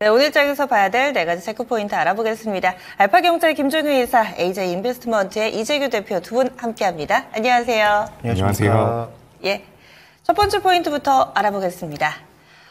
네, 오늘 장에서 봐야 될 4가지 체크포인트 알아보겠습니다. 알파경찰 김종윤 이사, AJ 인베스트먼트의 이재규 대표 두 분 함께합니다. 안녕하세요. 안녕하세요. 예, 첫 번째 포인트부터 알아보겠습니다.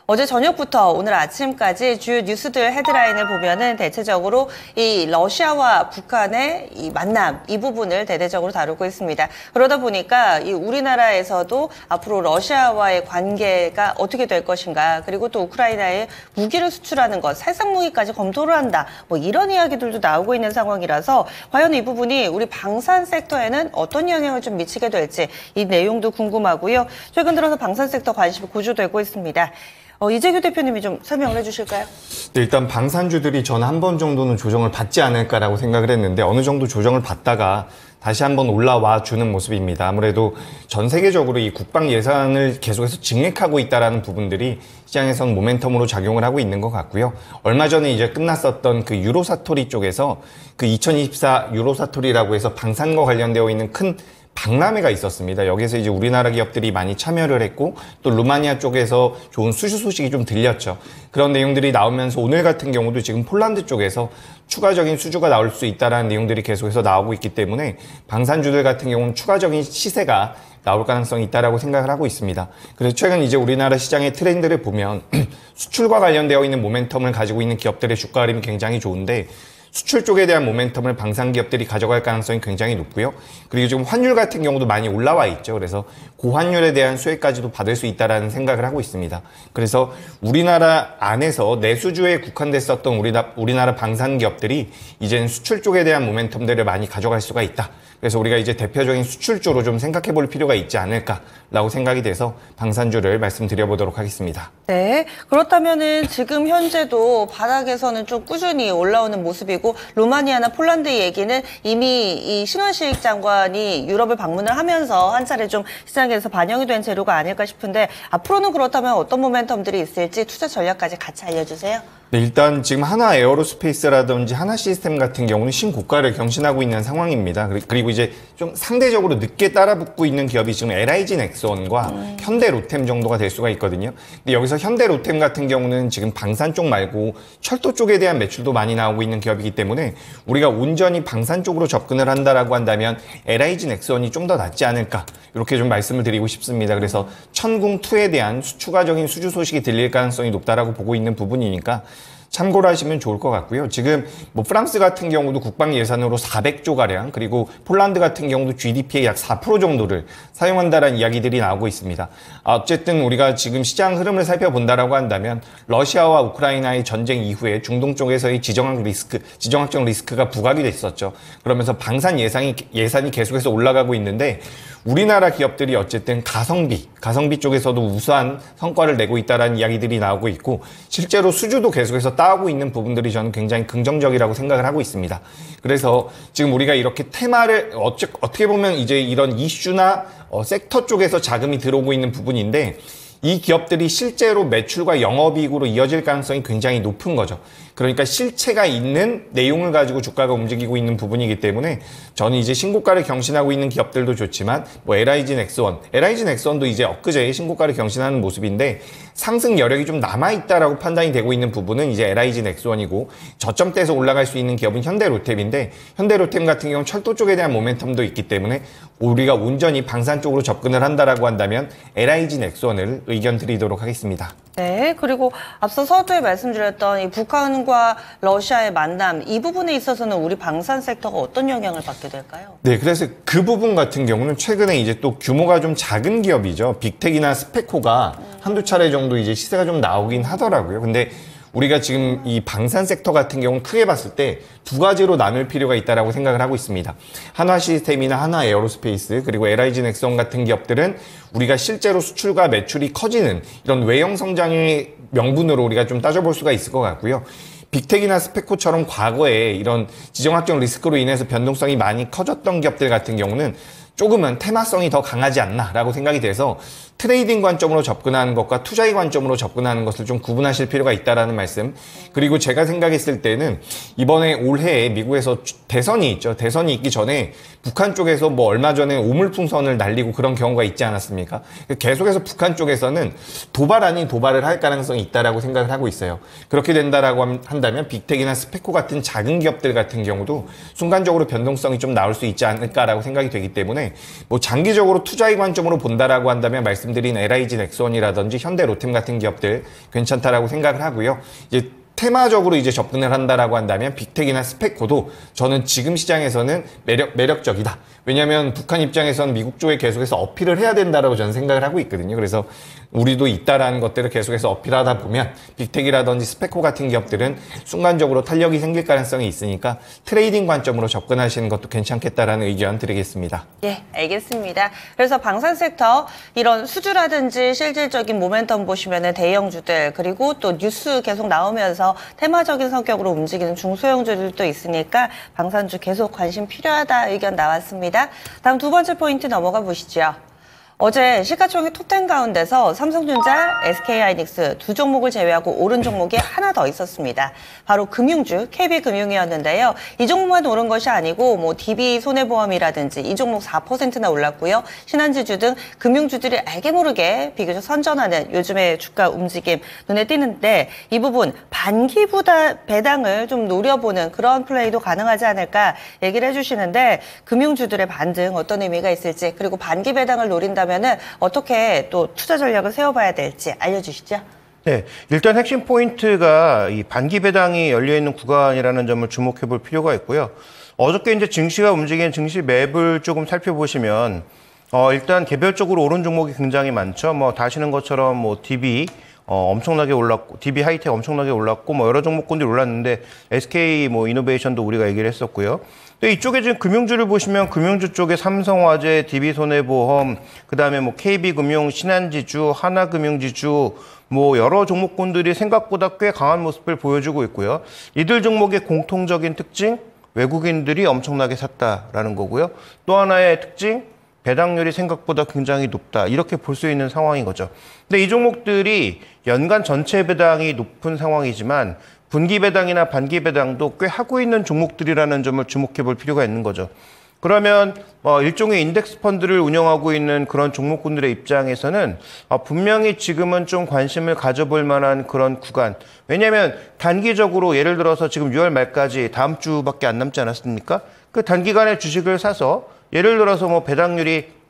어제 저녁부터 오늘 아침까지 주요 뉴스들 헤드라인을 보면은 대체적으로 이 러시아와 북한의 이 만남, 이 부분을 대대적으로 다루고 있습니다. 그러다 보니까 이 우리나라에서도 앞으로 러시아와의 관계가 어떻게 될 것인가, 그리고 또 우크라이나에 무기를 수출하는 것, 살상 무기까지 검토를 한다, 뭐 이런 이야기들도 나오고 있는 상황이라서 과연 이 부분이 우리 방산 섹터에는 어떤 영향을 좀 미치게 될지 이 내용도 궁금하고요. 최근 들어서 방산 섹터 관심이 고조되고 있습니다. 이재규 대표님이 좀 설명을 해주실까요? 네, 일단 방산주들이 저는 한 번 정도는 조정을 받지 않을까라고 생각을 했는데 어느 정도 조정을 받다가 다시 한번 올라와 주는 모습입니다. 아무래도 전 세계적으로 이 국방 예산을 계속해서 증액하고 있다는 부분들이 시장에선 모멘텀으로 작용을 하고 있는 것 같고요. 얼마 전에 이제 끝났었던 그 유로사토리 쪽에서 그 2024 유로사토리라고 해서 방산과 관련되어 있는 큰 박람회가 있었습니다. 여기서 이제 우리나라 기업들이 많이 참여를 했고 또 루마니아 쪽에서 좋은 수주 소식이 좀 들렸죠. 그런 내용들이 나오면서 오늘 같은 경우도 지금 폴란드 쪽에서 추가적인 수주가 나올 수 있다는 내용들이 계속해서 나오고 있기 때문에 방산주들 같은 경우는 추가적인 시세가 나올 가능성이 있다라고 생각을 하고 있습니다. 그래서 최근 이제 우리나라 시장의 트렌드를 보면 수출과 관련되어 있는 모멘텀을 가지고 있는 기업들의 주가 흐름이 굉장히 좋은데 수출 쪽에 대한 모멘텀을 방산 기업들이 가져갈 가능성이 굉장히 높고요. 그리고 지금 환율 같은 경우도 많이 올라와 있죠. 그래서 고환율에 대한 수혜까지도 받을 수 있다라는 생각을 하고 있습니다. 그래서 우리나라 안에서 내수주에 국한됐었던 우리나라 방산 기업들이 이제는 수출 쪽에 대한 모멘텀들을 많이 가져갈 수가 있다. 그래서 우리가 이제 대표적인 수출주로 좀 생각해 볼 필요가 있지 않을까라고 생각이 돼서 방산주를 말씀드려보도록 하겠습니다. 네, 그렇다면은 지금 현재도 바닥에서는 좀 꾸준히 올라오는 모습이고 루마니아나 폴란드 얘기는 이미 이 신원식 장관이 유럽을 방문을 하면서 한 차례 좀 시장에서 반영이 된 재료가 아닐까 싶은데 앞으로는 그렇다면 어떤 모멘텀들이 있을지 투자 전략까지 같이 알려주세요. 네, 일단 지금 하나 에어로스페이스라든지 하나 시스템 같은 경우는 신고가를 경신하고 있는 상황입니다. 그리고 이제 좀 상대적으로 늦게 따라붙고 있는 기업이 지금 LIG 넥스원과 현대 로템 정도가 될 수가 있거든요. 근데 여기서 현대 로템 같은 경우는 지금 방산 쪽 말고 철도 쪽에 대한 매출도 많이 나오고 있는 기업이기 때문에 우리가 온전히 방산 쪽으로 접근을 한다라고 한다면 LIG 넥스원이 좀 더 낫지 않을까 이렇게 좀 말씀을 드리고 싶습니다. 그래서 천궁2에 대한 추가적인 수주 소식이 들릴 가능성이 높다라고 보고 있는 부분이니까 참고를 하시면 좋을 것 같고요. 지금 뭐 프랑스 같은 경우도 국방 예산으로 400조 가량, 그리고 폴란드 같은 경우도 GDP의 약 4% 정도를 사용한다라는 이야기들이 나오고 있습니다. 어쨌든 우리가 지금 시장 흐름을 살펴본다라고 한다면 러시아와 우크라이나의 전쟁 이후에 중동 쪽에서의 지정학적 리스크가 부각이 됐었죠. 그러면서 방산 예산이 계속해서 올라가고 있는데 우리나라 기업들이 어쨌든 가성비 쪽에서도 우수한 성과를 내고 있다는 이야기들이 나오고 있고 실제로 수주도 계속해서 따오고 있는 부분들이 저는 굉장히 긍정적이라고 생각을 하고 있습니다. 그래서 지금 우리가 이렇게 테마를 어떻게 보면 이제 이런 이슈나 섹터 쪽에서 자금이 들어오고 있는 부분인데 이 기업들이 실제로 매출과 영업이익으로 이어질 가능성이 굉장히 높은 거죠. 그러니까 실체가 있는 내용을 가지고 주가가 움직이고 있는 부분이기 때문에 저는 이제 신고가를 경신하고 있는 기업들도 좋지만 뭐 LIG 넥스원도 이제 엊그제 신고가를 경신하는 모습인데 상승 여력이 좀 남아있다라고 판단이 되고 있는 부분은 이제 LIG 넥스원이고 저점대에서 올라갈 수 있는 기업은 현대로템인데 현대로템 같은 경우는 철도 쪽에 대한 모멘텀도 있기 때문에 우리가 온전히 방산 쪽으로 접근을 한다라고 한다면 LIG 넥스원을 의견 드리도록 하겠습니다. 네, 그리고 앞서 서두에 말씀드렸던 이 북한과 러시아의 만남, 이 부분에 있어서는 우리 방산 섹터가 어떤 영향을 받게 될까요? 네, 그래서 그 부분 같은 경우는 최근에 이제 또 규모가 좀 작은 기업이죠. 빅텍이나 스페코가 한두 차례 정도 이제 시세가 좀 나오긴 하더라고요. 근데 우리가 지금 이 방산 섹터 같은 경우는 크게 봤을 때 두 가지로 나눌 필요가 있다라고 생각을 하고 있습니다. 하나 시스템이나 하나 에어로스페이스 그리고 LIG 넥스원 같은 기업들은 우리가 실제로 수출과 매출이 커지는 이런 외형 성장의 명분으로 우리가 좀 따져볼 수가 있을 것 같고요. 빅텍이나 스페코처럼 과거에 이런 지정학적 리스크로 인해서 변동성이 많이 커졌던 기업들 같은 경우는 조금은 테마성이 더 강하지 않나라고 생각이 돼서 트레이딩 관점으로 접근하는 것과 투자의 관점으로 접근하는 것을 좀 구분하실 필요가 있다라는 말씀. 그리고 제가 생각했을 때는 이번에 올해에 미국에서 대선이 있죠. 대선이 있기 전에 북한 쪽에서 뭐 얼마 전에 오물풍선을 날리고 그런 경우가 있지 않았습니까? 계속해서 북한 쪽에서는 도발 아닌 도발을 할 가능성이 있다라고 생각을 하고 있어요. 그렇게 된다라고 한다면 빅텍이나 스페코 같은 작은 기업들 같은 경우도 순간적으로 변동성이 좀 나올 수 있지 않을까라고 생각이 되기 때문에 뭐 장기적으로 투자의 관점으로 본다라고 한다면 말씀드린 LIG 넥슨이라든지 현대 로템 같은 기업들 괜찮다라고 생각을 하고요. 이제 테마적으로 이제 접근을 한다라고 한다면 빅텍이나 스페코도 저는 지금 시장에서는 매력적이다. 왜냐하면 북한 입장에서는 미국 쪽에 계속해서 어필을 해야 된다라고 저는 생각을 하고 있거든요. 그래서 우리도 있다라는 것들을 계속해서 어필하다 보면 빅텍이라든지 스페코 같은 기업들은 순간적으로 탄력이 생길 가능성이 있으니까 트레이딩 관점으로 접근하시는 것도 괜찮겠다라는 의견 드리겠습니다. 예, 알겠습니다. 그래서 방산 섹터 이런 수주라든지 실질적인 모멘텀 보시면은 대형주들 그리고 또 뉴스 계속 나오면서 테마적인 성격으로 움직이는 중소형주들도 있으니까 방산주 계속 관심 필요하다 의견 나왔습니다. 다음 두 번째 포인트 넘어가 보시죠. 어제 시가총액 톱10 가운데서 삼성전자, SK하이닉스 두 종목을 제외하고 오른 종목이 하나 더 있었습니다. 바로 금융주, KB금융이었는데요. 이 종목만 오른 것이 아니고 뭐 DB손해보험이라든지 이 종목 4%나 올랐고요. 신한지주 등 금융주들이 알게 모르게 비교적 선전하는 요즘의 주가 움직임 눈에 띄는데 이 부분 반기 배당을 좀 노려보는 그런 플레이도 가능하지 않을까 얘기를 해주시는데 금융주들의 반등 어떤 의미가 있을지 그리고 반기 배당을 노린다면 어떻게 또 투자 전략을 세워봐야 될지 알려주시죠. 네, 일단 핵심 포인트가 이 반기 배당이 열려있는 구간이라는 점을 주목해 볼 필요가 있고요. 어저께 이제 증시가 움직인 증시 맵을 조금 살펴보시면, 일단 개별적으로 오른 종목이 굉장히 많죠. 뭐, 다 아시는 것처럼 뭐, DB, 엄청나게 올랐고, DB 하이텍 엄청나게 올랐고, 뭐, 여러 종목군들이 올랐는데, SK 뭐, 이노베이션도 우리가 얘기를 했었고요. 근데 이쪽에 지금 금융주를 보시면 금융주 쪽에 삼성화재, DB손해보험, 그 다음에 뭐 KB금융, 신한지주, 하나금융지주, 뭐 여러 종목군들이 생각보다 꽤 강한 모습을 보여주고 있고요. 이들 종목의 공통적인 특징, 외국인들이 엄청나게 샀다라는 거고요. 또 하나의 특징, 배당률이 생각보다 굉장히 높다. 이렇게 볼 수 있는 상황인 거죠. 근데 이 종목들이 연간 전체 배당이 높은 상황이지만 분기 배당이나 반기 배당도 꽤 하고 있는 종목들이라는 점을 주목해 볼 필요가 있는 거죠. 그러면 일종의 인덱스 펀드를 운영하고 있는 그런 종목군들의 입장에서는 분명히 지금은 좀 관심을 가져볼 만한 그런 구간. 왜냐하면 단기적으로 예를 들어서 지금 6월 말까지 다음 주밖에 안 남지 않았습니까? 그 단기간에 주식을 사서 예를 들어서 뭐 배당률이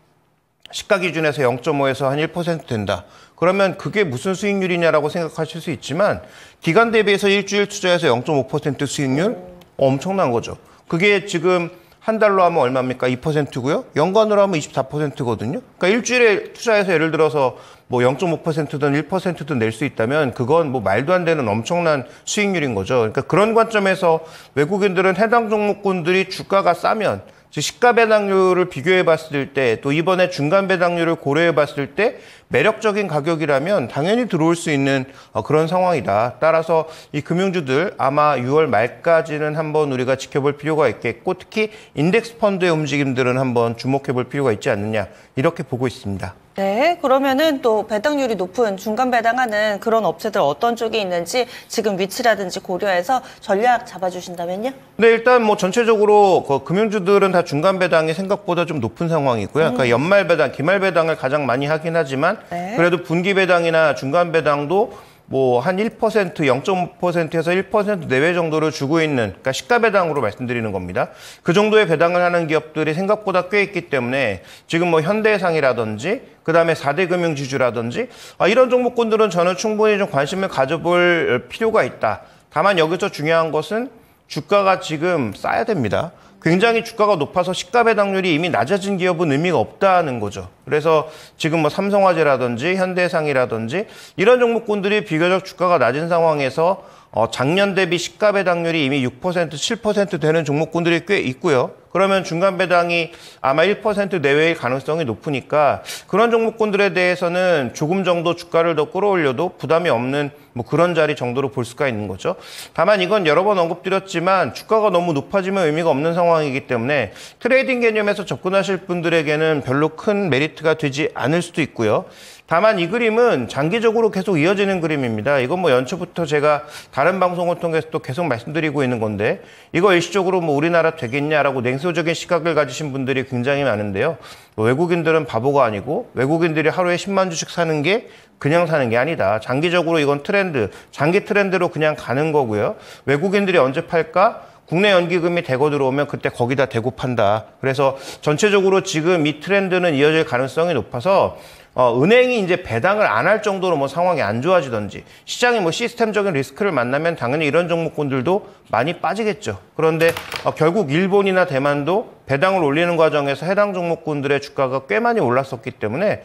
시가 기준에서 0.5에서 한 1% 된다. 그러면 그게 무슨 수익률이냐라고 생각하실 수 있지만 기간 대비해서 일주일 투자해서 0.5% 수익률? 엄청난 거죠. 그게 지금 한 달로 하면 얼마입니까? 2%고요. 연간으로 하면 24%거든요. 그러니까 일주일에 투자해서 예를 들어서 뭐 0.5%든 1%든 낼 수 있다면 그건 뭐 말도 안 되는 엄청난 수익률인 거죠. 그러니까 그런 관점에서 외국인들은 해당 종목군들이 주가가 싸면 즉 시가 배당률을 비교해 봤을 때 또 이번에 중간 배당률을 고려해 봤을 때 매력적인 가격이라면 당연히 들어올 수 있는 그런 상황이다. 따라서 이 금융주들 아마 6월 말까지는 한번 우리가 지켜볼 필요가 있겠고 특히 인덱스 펀드의 움직임들은 한번 주목해 볼 필요가 있지 않느냐 이렇게 보고 있습니다. 네, 그러면은 또 배당률이 높은 중간 배당하는 그런 업체들 어떤 쪽에 있는지 지금 위치라든지 고려해서 전략 잡아주신다면요? 네, 일단 뭐 전체적으로 그 금융주들은 다 중간 배당이 생각보다 좀 높은 상황이고요. 그러니까 연말 배당, 기말 배당을 가장 많이 하긴 하지만 네. 그래도 분기 배당이나 중간 배당도 뭐 한 1%, 0.5%에서 1% 내외 정도를 주고 있는 그러니까 시가 배당으로 말씀드리는 겁니다. 그 정도의 배당을 하는 기업들이 생각보다 꽤 있기 때문에 지금 뭐 현대해상이라든지 그다음에 4대 금융지주라든지 이런 종목군들은 저는 충분히 좀 관심을 가져볼 필요가 있다. 다만 여기서 중요한 것은 주가가 지금 싸야 됩니다. 굉장히 주가가 높아서 시가 배당률이 이미 낮아진 기업은 의미가 없다는 거죠. 그래서 지금 뭐 삼성화재라든지 현대해상이라든지 이런 종목군들이 비교적 주가가 낮은 상황에서 작년 대비 시가 배당률이 이미 6%, 7% 되는 종목군들이 꽤 있고요. 그러면 중간 배당이 아마 1% 내외일 가능성이 높으니까 그런 종목군들에 대해서는 조금 정도 주가를 더 끌어올려도 부담이 없는 뭐 그런 자리 정도로 볼 수가 있는 거죠. 다만 이건 여러 번 언급드렸지만 주가가 너무 높아지면 의미가 없는 상황이기 때문에 트레이딩 개념에서 접근하실 분들에게는 별로 큰 메리트가 되지 않을 수도 있고요. 다만 이 그림은 장기적으로 계속 이어지는 그림입니다. 이건 뭐 연초부터 제가 다른 방송을 통해서 또 계속 말씀드리고 있는 건데 이거 일시적으로 뭐 우리나라 되겠냐라고 냉소적인 시각을 가지신 분들이 굉장히 많은데요. 외국인들은 바보가 아니고 외국인들이 하루에 10만 주씩 사는 게 그냥 사는 게 아니다. 장기적으로 이건 트렌드, 장기 트렌드로 그냥 가는 거고요. 외국인들이 언제 팔까? 국내 연기금이 대거 들어오면 그때 거기다 대고 판다. 그래서 전체적으로 지금 이 트렌드는 이어질 가능성이 높아서 은행이 이제 배당을 안 할 정도로 뭐 상황이 안 좋아지든지 시장이 뭐 시스템적인 리스크를 만나면 당연히 이런 종목군들도 많이 빠지겠죠. 그런데 결국 일본이나 대만도 배당을 올리는 과정에서 해당 종목군들의 주가가 꽤 많이 올랐었기 때문에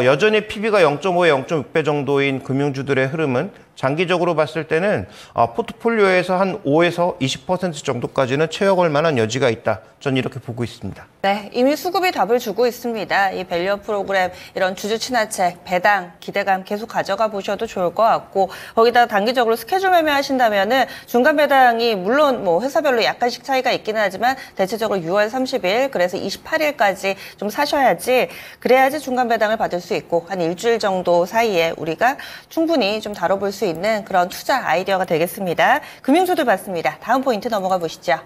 여전히 PB가 0.5에 0.6배 정도인 금융주들의 흐름은 장기적으로 봤을 때는 포트폴리오에서 한 5에서 20% 정도까지는 채워갈 만한 여지가 있다. 전 이렇게 보고 있습니다. 네, 이미 수급이 답을 주고 있습니다. 이 밸류 프로그램, 이런 주주 친화책, 배당, 기대감 계속 가져가 보셔도 좋을 것 같고 거기다 단기적으로 스케줄 매매하신다면은 중간 배당이 물론 뭐 회사별로 약간씩 차이가 있기는 하지만 대체적으로 6월 30일 그래서 28일까지 좀 사셔야지 그래야지 중간 배당을 받을 수 있고 한 일주일 정도 사이에 우리가 충분히 좀 다뤄볼 수 있는 그런 투자 아이디어가 되겠습니다. 금융주들 봤습니다. 다음 포인트 넘어가 보시죠.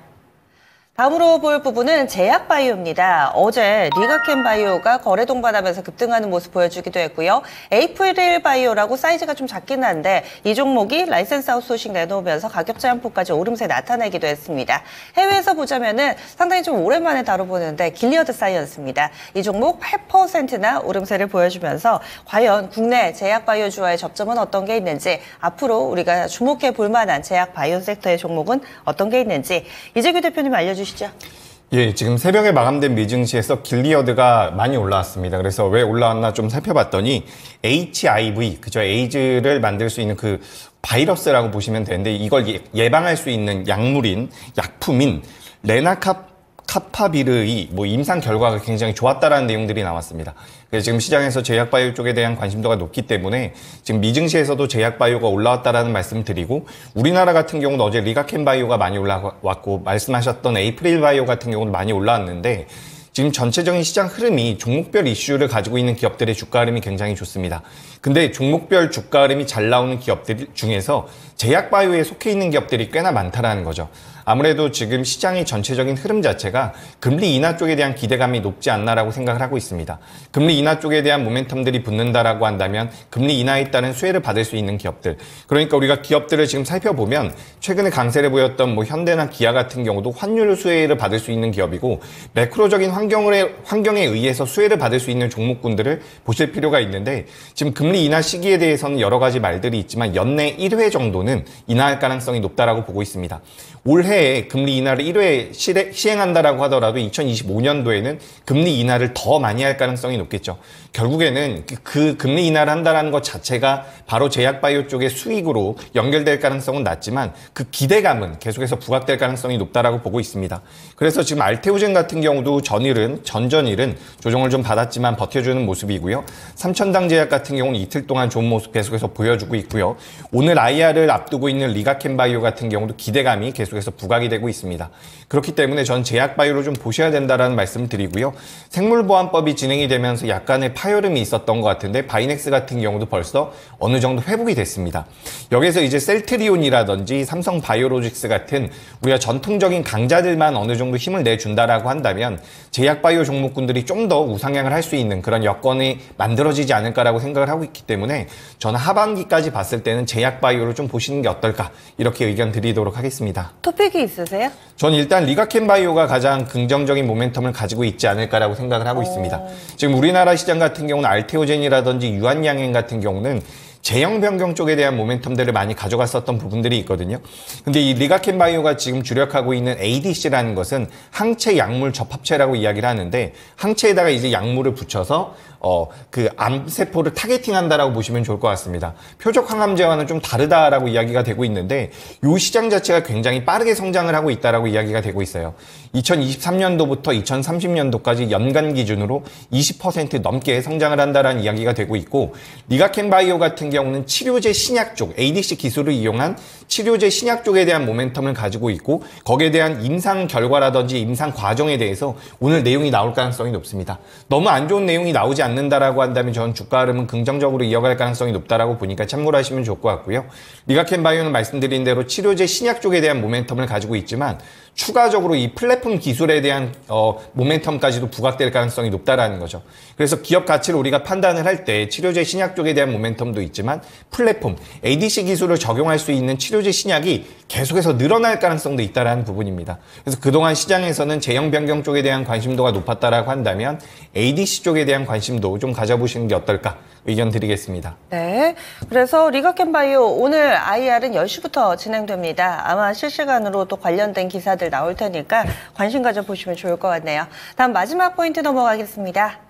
다음으로 볼 부분은 제약바이오입니다. 어제 리가켄바이오가 거래 동반하면서 급등하는 모습 보여주기도 했고요. 에이프릴바이오라고 사이즈가 좀 작긴 한데 이 종목이 라이센스 아웃소싱 내놓으면서 가격 제한폭까지 오름세 나타내기도 했습니다. 해외에서 보자면은 상당히 좀 오랜만에 다뤄보는데 길리어드 사이언스입니다. 이 종목 8%나 오름세를 보여주면서 과연 국내 제약바이오주와의 접점은 어떤 게 있는지 앞으로 우리가 주목해 볼 만한 제약바이오 섹터의 종목은 어떤 게 있는지 이재규 대표님 알려주시죠. 예, 지금 새벽에 마감된 미증시에서 길리어드가 많이 올라왔습니다. 그래서 왜 올라왔나 좀 살펴봤더니 HIV, 그죠? 에이즈를 만들 수 있는 그 바이러스라고 보시면 되는데 이걸 예방할 수 있는 약품인 레나카파비르의 뭐 임상 결과가 굉장히 좋았다라는 내용들이 나왔습니다. 그래서 지금 시장에서 제약바이오 쪽에 대한 관심도가 높기 때문에 지금 미증시에서도 제약바이오가 올라왔다라는 말씀을 드리고 우리나라 같은 경우는 어제 리가켄바이오가 많이 올라왔고 말씀하셨던 에이프릴바이오 같은 경우는 많이 올라왔는데 지금 전체적인 시장 흐름이 종목별 이슈를 가지고 있는 기업들의 주가 흐름이 굉장히 좋습니다. 근데 종목별 주가 흐름이 잘 나오는 기업들 중에서 제약바이오에 속해 있는 기업들이 꽤나 많다라는 거죠. 아무래도 지금 시장의 전체적인 흐름 자체가 금리 인하 쪽에 대한 기대감이 높지 않나라고 생각을 하고 있습니다. 금리 인하 쪽에 대한 모멘텀들이 붙는다라고 한다면 금리 인하에 따른 수혜를 받을 수 있는 기업들. 그러니까 우리가 기업들을 지금 살펴보면 최근에 강세를 보였던 뭐 현대나 기아 같은 경우도 환율 수혜를 받을 수 있는 기업이고 매크로적인 환경에 의해서 수혜를 받을 수 있는 종목군들을 보실 필요가 있는데 지금 금리 인하 시기에 대해서는 여러 가지 말들이 있지만 연내 1회 정도는 인하할 가능성이 높다라고 보고 있습니다. 올해에 금리 인하를 1회 시행한다라고 하더라도 2025년도에는 금리 인하를 더 많이 할 가능성이 높겠죠. 결국에는 그 금리 인하를 한다는 것 자체가 바로 제약바이오 쪽의 수익으로 연결될 가능성은 낮지만 그 기대감은 계속해서 부각될 가능성이 높다라고 보고 있습니다. 그래서 지금 알테오젠 같은 경우도 전전일은 조정을 좀 받았지만 버텨주는 모습이고요. 삼천당 제약 같은 경우는 이틀 동안 좋은 모습 계속해서 보여주고 있고요. 오늘 IR을 앞두고 있는 리가켄바이오 같은 경우도 기대감이 계속해서 부각이 되고 있습니다. 그렇기 때문에 전 제약바이오를 좀 보셔야 된다라는 말씀을 드리고요. 생물보안법이 진행이 되면서 약간의 파열음이 있었던 것 같은데 바이넥스 같은 경우도 벌써 어느 정도 회복이 됐습니다. 여기서 이제 셀트리온이라든지 삼성바이오로직스 같은 우리가 전통적인 강자들만 어느 정도 힘을 내준다라고 한다면 제약바이오 종목군들이 좀 더 우상향을 할 수 있는 그런 여건이 만들어지지 않을까라고 생각을 하고 있기 때문에 저는 하반기까지 봤을 때는 제약바이오를 좀 보시는 게 어떨까 이렇게 의견 드리도록 하겠습니다. 토픽이 있으세요? 저는 일단 리가켄바이오가 가장 긍정적인 모멘텀을 가지고 있지 않을까라고 생각을 하고 있습니다. 지금 우리나라 시장 같은 경우는 알테오젠이라든지 유한양행 같은 경우는 제형 변경 쪽에 대한 모멘텀들을 많이 가져갔었던 부분들이 있거든요. 근데 이 리가켄바이오가 지금 주력하고 있는 ADC라는 것은 항체 약물 접합체라고 이야기를 하는데, 항체에다가 이제 약물을 붙여서 그 암세포를 타겟팅한다라고 보시면 좋을 것 같습니다. 표적 항암제와는 좀 다르다라고 이야기가 되고 있는데, 이 시장 자체가 굉장히 빠르게 성장을 하고 있다라고 이야기가 되고 있어요. 2023년도부터 2030년도까지 연간 기준으로 20% 넘게 성장을 한다라는 이야기가 되고 있고, 리가켄바이오 같은 경우는 치료제 신약 쪽, ADC 기술을 이용한 치료제 신약 쪽에 대한 모멘텀을 가지고 있고, 거기에 대한 임상 결과라든지 임상 과정에 대해서 오늘 내용이 나올 가능성이 높습니다. 너무 안 좋은 내용이 나오지 않는다라고 한다면 저는 주가 흐름은 긍정적으로 이어갈 가능성이 높다라고 보니까 참고를 하시면 좋을 것 같고요. 리가켄바이오는 말씀드린 대로 치료제 신약 쪽에 대한 모멘텀을 가지고 있지만, 추가적으로 이 플랫폼 기술에 대한 모멘텀까지도 부각될 가능성이 높다라는 거죠. 그래서 기업 가치를 우리가 판단을 할 때 치료제 신약 쪽에 대한 모멘텀도 있지만, 플랫폼, ADC 기술을 적용할 수 있는 치료제 신약이 계속해서 늘어날 가능성도 있다라는 부분입니다. 그래서 그동안 시장에서는 제형 변경 쪽에 대한 관심도가 높았다라고 한다면 ADC 쪽에 대한 관심도 좀 가져보시는 게 어떨까 의견 드리겠습니다. 네. 그래서 리가켄바이오 오늘 IR은 10시부터 진행됩니다. 아마 실시간으로 또 관련된 기사들 나올 테니까 관심 가져보시면 좋을 것 같네요. 다음 마지막 포인트 넘어가겠습니다.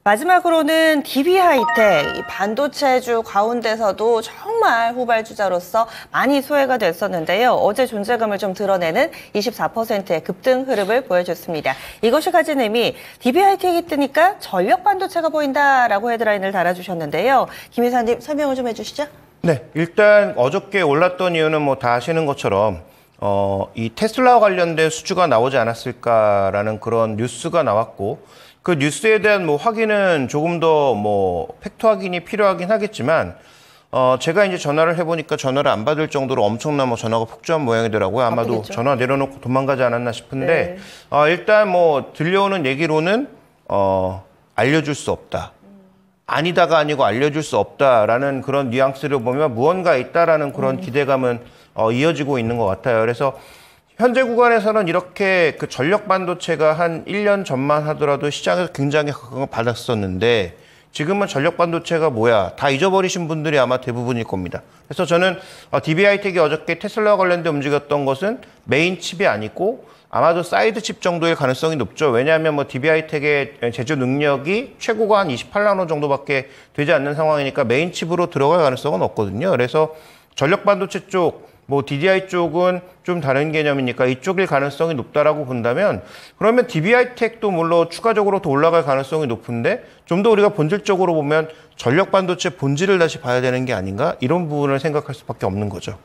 마지막으로는 DB 하이텍, 이 반도체주 가운데서도 정말 후발주자로서 많이 소외가 됐었는데요. 어제 존재감을 좀 드러내는 24%의 급등 흐름을 보여줬습니다. 이것이 가진 의미, DB 하이텍이 뜨니까 전력 반도체가 보인다라고 헤드라인을 달아주셨는데요. 김 이사님 설명을 좀 해주시죠. 네, 일단 어저께 올랐던 이유는 뭐 다 아시는 것처럼 이 테슬라와 관련된 수주가 나오지 않았을까라는 그런 뉴스가 나왔고, 그 뉴스에 대한 뭐 확인은 조금 더 뭐 팩트 확인이 필요하긴 하겠지만, 제가 이제 전화를 해보니까 전화를 안 받을 정도로 엄청난 뭐 전화가 폭주한 모양이더라고요. 아마도 바쁘겠죠. 전화 내려놓고 도망가지 않았나 싶은데, 일단 뭐 들려오는 얘기로는 알려줄 수 없다. 아니다가 아니고 알려줄 수 없다라는 그런 뉘앙스를 보면 무언가 있다라는 그런 기대감은 이어지고 있는 것 같아요. 그래서 현재 구간에서는 이렇게 그 전력 반도체가 한 1년 전만 하더라도 시장에서 굉장히 각광을 받았었는데, 지금은 전력 반도체가 뭐야 다 잊어버리신 분들이 아마 대부분일 겁니다. 그래서 저는 DB 하이텍이 어저께 테슬라와 관련돼 움직였던 것은 메인 칩이 아니고 아마도 사이드 칩 정도의 가능성이 높죠. 왜냐하면 뭐 DB 하이텍의 제조 능력이 최고가 한 28나노 정도밖에 되지 않는 상황이니까 메인 칩으로 들어갈 가능성은 없거든요. 그래서 전력 반도체 쪽, 뭐 DDI 쪽은 좀 다른 개념이니까 이쪽일 가능성이 높다라고 본다면, 그러면 DB 하이텍도 물론 추가적으로 더 올라갈 가능성이 높은데, 좀 더 우리가 본질적으로 보면 전력 반도체 본질을 다시 봐야 되는 게 아닌가, 이런 부분을 생각할 수밖에 없는 거죠.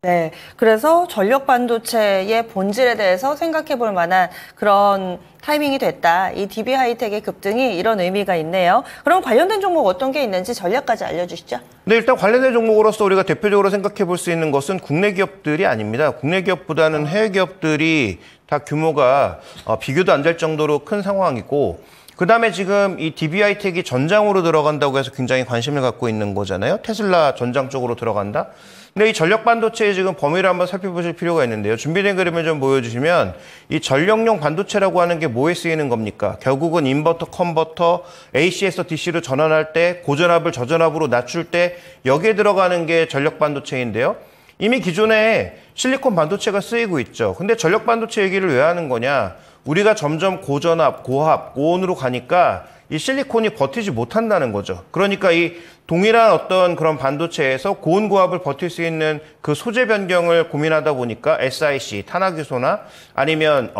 네, 그래서 전력 반도체의 본질에 대해서 생각해 볼 만한 그런 타이밍이 됐다. 이 DB 하이텍의 급등이 이런 의미가 있네요. 그럼 관련된 종목 어떤 게 있는지 전략까지 알려주시죠. 네, 일단 관련된 종목으로서 우리가 대표적으로 생각해 볼 수 있는 것은 국내 기업들이 아닙니다. 국내 기업보다는 해외 기업들이 다 규모가 비교도 안 될 정도로 큰 상황이고, 그 다음에 지금 이 DB 하이텍이 전장으로 들어간다고 해서 굉장히 관심을 갖고 있는 거잖아요. 테슬라 전장 쪽으로 들어간다. 근데 이 전력 반도체의 지금 범위를 한번 살펴보실 필요가 있는데요. 준비된 그림을 좀 보여주시면, 이 전력용 반도체라고 하는 게 뭐에 쓰이는 겁니까? 결국은 인버터, 컨버터, AC에서 DC로 전환할 때, 고전압을 저전압으로 낮출 때 여기에 들어가는 게 전력 반도체인데요. 이미 기존에 실리콘 반도체가 쓰이고 있죠. 근데 전력 반도체 얘기를 왜 하는 거냐? 우리가 점점 고전압, 고압, 고온으로 가니까 이 실리콘이 버티지 못한다는 거죠. 그러니까 이 동일한 어떤 그런 반도체에서 고온 고압을 버틸 수 있는 그 소재 변경을 고민하다 보니까 SiC, 탄화규소나 아니면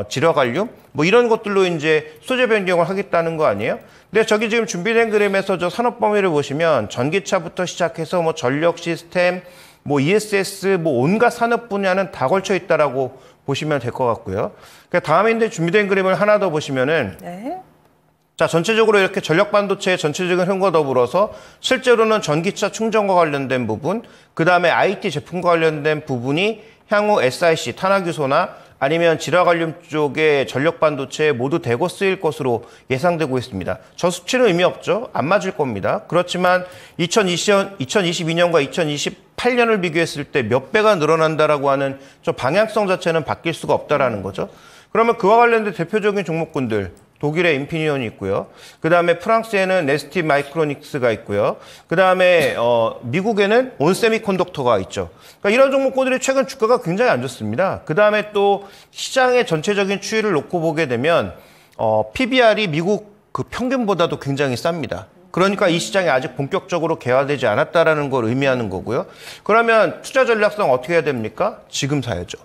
질화갈륨 뭐 이런 것들로 이제 소재 변경을 하겠다는 거 아니에요? 근데 저기 지금 준비된 그림에서 저 산업 범위를 보시면 전기차부터 시작해서 뭐 전력 시스템, 뭐 ESS, 뭐 온갖 산업 분야는 다 걸쳐 있다라고 보시면 될 것 같고요. 다음에 이제 준비된 그림을 하나 더 보시면은, 네. 자, 전체적으로 이렇게 전력 반도체의 전체적인 흐름과 더불어서 실제로는 전기차 충전과 관련된 부분, 그 다음에 IT 제품과 관련된 부분이 향후 SiC, 탄화규소나 아니면 질화갈륨 쪽의 전력 반도체에 모두 대거 쓰일 것으로 예상되고 있습니다. 저 수치는 의미 없죠. 안 맞을 겁니다. 그렇지만 2022년과 2028년을 비교했을 때 몇 배가 늘어난다라고 하는 저 방향성 자체는 바뀔 수가 없다라는 거죠. 그러면 그와 관련된 대표적인 종목군들, 독일의 인피니온이 있고요. 그 다음에 프랑스에는 네스티 마이크로닉스가 있고요. 그 다음에 미국에는 온세미컨덕터가 있죠. 그러니까 이런 종목군들이 최근 주가가 굉장히 안 좋습니다. 그 다음에 또 시장의 전체적인 추이를 놓고 보게 되면 PBR이 미국 그 평균보다도 굉장히 쌉니다. 그러니까 이 시장이 아직 본격적으로 개화되지 않았다라는 걸 의미하는 거고요. 그러면 투자 전략성 어떻게 해야 됩니까? 지금 사야죠.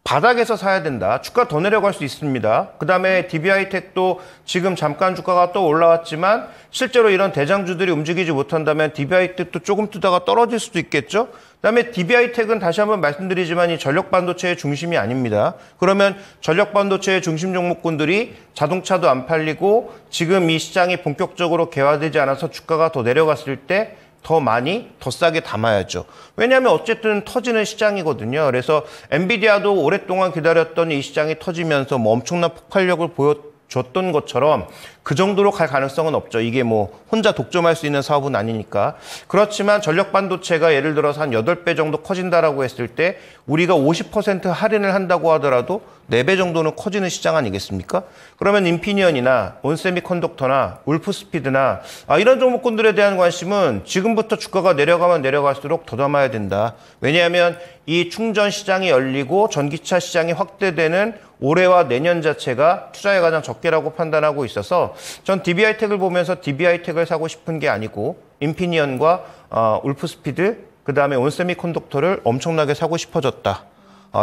바닥에서 사야 된다. 주가 더 내려갈 수 있습니다. 그 다음에 DB하이텍도 지금 잠깐 주가가 또 올라왔지만 실제로 이런 대장주들이 움직이지 못한다면 DB하이텍도 조금 뜨다가 떨어질 수도 있겠죠. 그 다음에 DB하이텍은 다시 한번 말씀드리지만 이 전력반도체의 중심이 아닙니다. 그러면 전력반도체의 중심 종목군들이 자동차도 안 팔리고 지금 이 시장이 본격적으로 개화되지 않아서 주가가 더 내려갔을 때 더 많이, 더 싸게 담아야죠. 왜냐하면 어쨌든 터지는 시장이거든요. 그래서 엔비디아도 오랫동안 기다렸던 이 시장이 터지면서 뭐 엄청난 폭발력을 보여줬던 것처럼 그 정도로 갈 가능성은 없죠. 이게 뭐 혼자 독점할 수 있는 사업은 아니니까. 그렇지만 전력 반도체가 예를 들어서 한 8배 정도 커진다라고 했을 때 우리가 50% 할인을 한다고 하더라도 4배 정도는 커지는 시장 아니겠습니까? 그러면 인피니언이나 온세미컨덕터나 울프스피드나 이런 종목군들에 대한 관심은 지금부터 주가가 내려가면 내려갈수록 더 담아야 된다. 왜냐하면 이 충전 시장이 열리고 전기차 시장이 확대되는 올해와 내년 자체가 투자에 가장 적게라고 판단하고 있어서 전 DB하이텍을 보면서 DB하이텍을 사고 싶은 게 아니고 인피니언과 울프스피드 그다음에 온세미컨덕터를 엄청나게 사고 싶어졌다.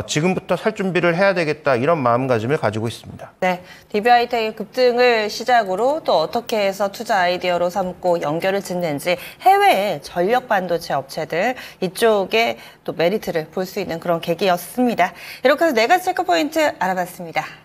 지금부터 살 준비를 해야 되겠다 이런 마음가짐을 가지고 있습니다. 네, DB하이텍의 급등을 시작으로 또 어떻게 해서 투자 아이디어로 삼고 연결을 짓는지 해외의 전력 반도체 업체들 이쪽에 또 메리트를 볼 수 있는 그런 계기였습니다. 이렇게 해서 4가지 체크포인트 알아봤습니다.